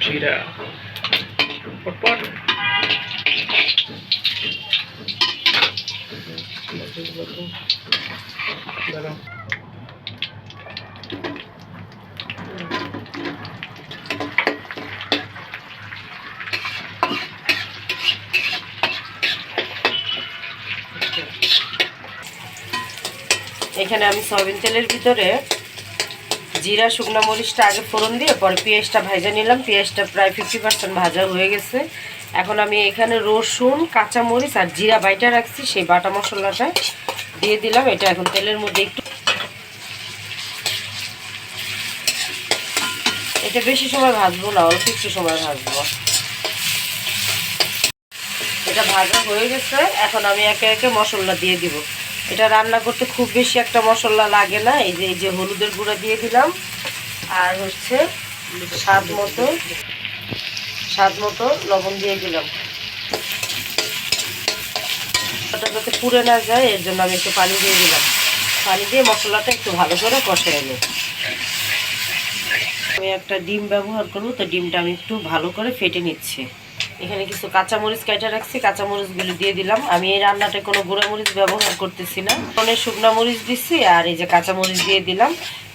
জিরা পটপট এখানে আমি সয়াবিন তেলের ভিতরে জিরা শুকনো মরিচটা আগে ফোড়ন দিয়ে পরে পেঁয়াজটা ভাজা নিলাম। পেঁয়াজটা প্রায় 50% ভাজা হয়ে গেছে। এখন আমি এখানে রসুন, কাঁচা মরিচ আর জিরা বাইটা রাখছি সেই বাটা মশলাটা দিয়ে দিলাম। এটা এখন তেলের মধ্যে একটু, এটা বেশি সময় ভাজবো না, অল্প একটু সময় ভাজবো। এটা ভাজা হয়ে গেছে। এখন আমি একে একে মশলা দিয়ে দিব। এটা রান্না করতে খুব বেশি একটা মশলা লাগে না। এই যে হলুদের গুঁড়া দিয়ে দিলাম, আর হচ্ছে স্বাদ মতো লবণ দিয়ে দিলাম। ওটা যাতে পুড়ে না যায় এর জন্য আমি একটু পানি দিয়ে দিলাম। পানি দিয়ে মশলাটা একটু ভালো করে কষিয়ে নিই। আমি একটা ডিম ব্যবহার করবো, তো ডিমটা আমি একটু ভালো করে ফেটে নিচ্ছি। এখানে কিছু কাঁচামরিচ কেটে রাখছি, কাঁচামরিচগুলো দিয়ে দিলাম। আমি এই রান্নাটায় কোনো গুঁড়ামরিচ ব্যবহার করতেছি না, অনেক শুকনো মরিচ দিচ্ছি আর এই যে কাঁচামরিচ দিয়ে দিলাম।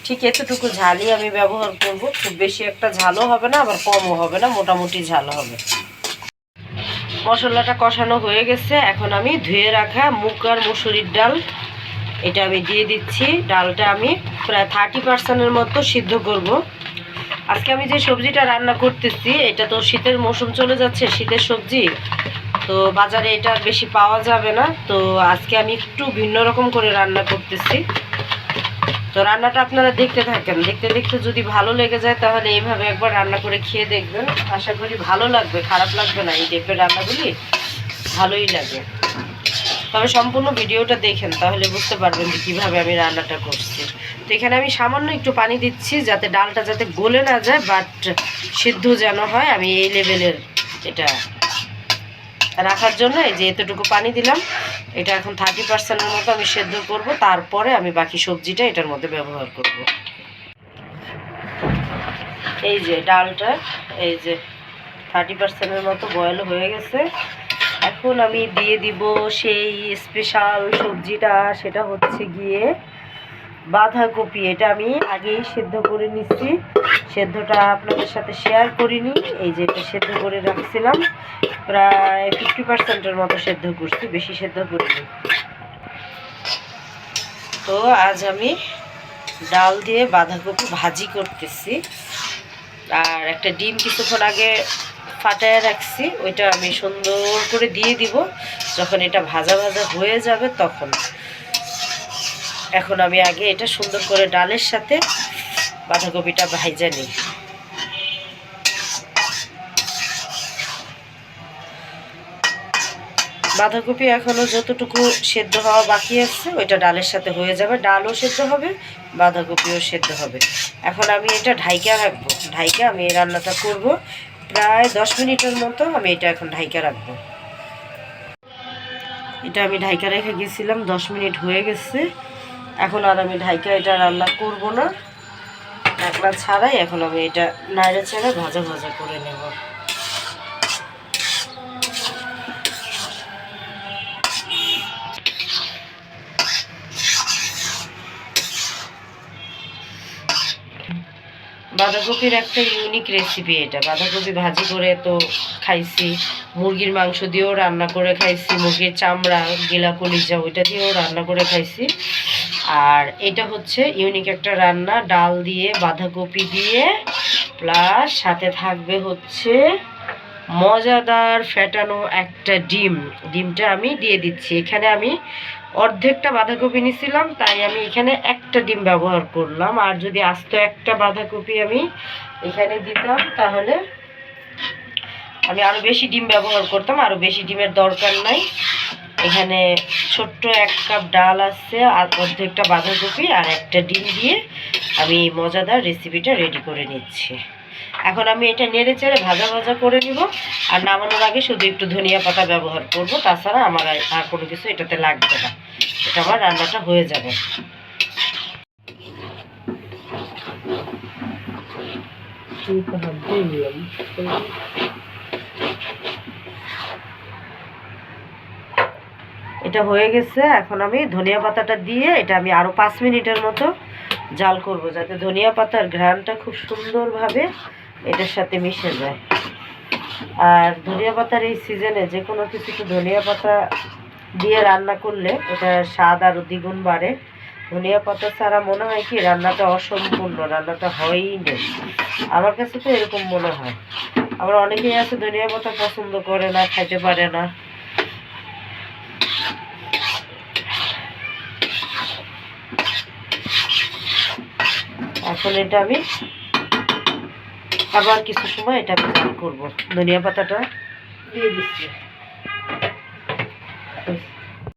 ঠিক এতটুকু ঝালই আমি ব্যবহার করব, খুব বেশি একটা ঝালও হবে না আবার কমও হবে না, মোটামুটি ঝাল হবে। মশলাটা কষানো হয়ে গেছে। এখন আমি ধুয়ে রাখা মুগ আর মুসুরির ডাল এটা আমি দিয়ে দিচ্ছি। ডালটা আমি প্রায় 30%-এর মতো সিদ্ধ করব। আজকে আমি যে সবজিটা রান্না করতেছি এটা তো শীতের মৌসুম চলে যাচ্ছে, শীতের সবজি তো বাজারে এটা আর বেশি পাওয়া যাবে না। তো আজকে আমি একটু ভিন্ন রকম করে রান্না করতেছি। তো রান্নাটা আপনারা দেখতে থাকেন, দেখতে দেখতে যদি ভালো লেগে যায় তাহলে এইভাবে একবার রান্না করে খেয়ে দেখবেন। আশা করি ভালো লাগবে, খারাপ লাগবে না। এই টাইপের রান্নাগুলি ভালোই লাগে। তবে সম্পূর্ণ ভিডিওটা দেখেন, তাহলে বুঝতে পারবেন যে কীভাবে আমি রান্নাটা করছি। তো এখানে আমি সামান্য একটু পানি দিচ্ছি যাতে ডালটা যাতে গলে না যায়, বাট সিদ্ধ যেন হয়। আমি এই লেভেলের এটা রাখার জন্য এই যে এতটুকু পানি দিলাম। এটা এখন 30%-এর মতো আমি সেদ্ধ করব, তারপরে আমি বাকি সবজিটা এটার মধ্যে ব্যবহার করব। এই যে ডালটা এই যে 30%-এর মতো বয়েল হয়ে গেছে। এখন আমি দিয়ে দিব সেই স্পেশাল সবজিটা, সেটা হচ্ছে গিয়ে বাঁধাকপি। এটা আমি আগেই সেদ্ধ করে নিচ্ছি, সেদ্ধটা আপনাদের সাথে শেয়ার করিনি। এই যে এটা সেদ্ধ করে রাখছিলাম, প্রায় 50%-এর মতো সেদ্ধ করছি, বেশি সেদ্ধ করিনি। তো আজ আমি ডাল দিয়ে বাঁধাকপি ভাজি করতেছি। আর একটা ডিম কিছুক্ষণ আগে ফাটায় রাখছি, ওইটা আমি সুন্দর করে দিয়ে দিব যখন এটা ভাজা ভাজা হয়ে যাবে তখন। এখন আমি আগে এটা সুন্দর করে ডালের সাথে বাঁধাকপিটা ভাজা নিই। বাঁধাকপি এখনও যতটুকু সেদ্ধ হওয়া বাকি আছে ওইটা ডালের সাথে হয়ে যাবে, ডালও সেদ্ধ হবে, বাঁধাকপিও সেদ্ধ হবে। এখন আমি এটা ঢাইকা রাখবো। ঢাইকা আমি এই রান্নাটা করব প্রায় 10 মিনিটের মতো। আমি এটা এখন ঢাইকা রাখবো। এটা আমি ঢাইকা রেখে গেছিলাম, 10 মিনিট হয়ে গেছে। এখন আর আমি ঢাইকা এটা রান্না করব না, ঢাকনা ছাড়াই এখন আমি এটা নাড়ে চেড়ে ভাজা ভাজা করে নেব। বাঁধাকপির একটা ইউনিক রেসিপি এটা। বাঁধাকপি ভাজি করে তো খাইছি, মুরগির মাংস দিয়েও রান্না করে খাইছি, মুরগির চামড়া, গিলা কলিজা ওইটা দিয়েও রান্না করে খাইছি। আর এটা হচ্ছে ইউনিক একটা রান্না, ডাল দিয়ে বাঁধাকপি দিয়ে, প্লাস সাথে থাকবে হচ্ছে মজাদার ফ্যাটানো একটা ডিম। ডিমটা আমি দিয়ে দিচ্ছি। এখানে আমি অর্ধেকটা বাঁধাকপি নিয়েছিলাম, তাই আমি এখানে একটা ডিম ব্যবহার করলাম। আর যদি আস্ত একটা বাঁধাকপি আমি এখানে দিতাম তাহলে আমি আরও বেশি ডিম ব্যবহার করতাম, আরও বেশি ডিমের দরকার নাই। এখানে ছোট্ট 1 কাপ ডাল আছে আর অর্ধেকটা বাঁধাকপি আর একটা ডিম দিয়ে আমি মজাদার রেসিপিটা রেডি করে নিচ্ছি। এখন আমি এটা নেড়ে চেড়ে ভাজা ভাজা করে নিব। আর নামানোর আগে শুধু একটু ধনিয়া পাতা ব্যবহার করব, তাছাড়া আমার আর কোনো কিছু এটাতে লাগবে না। এটা আমার রান্নাটা হয়ে যাবে। হাত দিয়ে নিলাম। এটা হয়ে গেছে। এখন আমি ধনিয়া পাতাটা দিয়ে এটা আমি আরও 5 মিনিটের মতো জাল করব, যাতে ধনিয়া পাতার ঘ্রাণটা খুব সুন্দরভাবে এটার সাথে মিশে যায়। আর ধনিয়া পাতার এই সিজনে যে কোনো কিছুতে ধনিয়া পাতা দিয়ে রান্না করলে এটার স্বাদ আরও দ্বিগুণ বাড়ে। ধনিয়া পাতা ছাড়া মনে হয় কি রান্নাটা অসম্পূর্ণ, রান্নাটা হয়ই নেই। আমার কাছে তো এরকম মনে হয়। আবার অনেকেই আছে ধনিয়া পাতা পছন্দ করে না, খাইতে পারে না। এখন এটা আমি আবার কিছু সময় এটা আমি জাল করবো। ধনিয়া পাতাটা দিয়ে দিচ্ছি।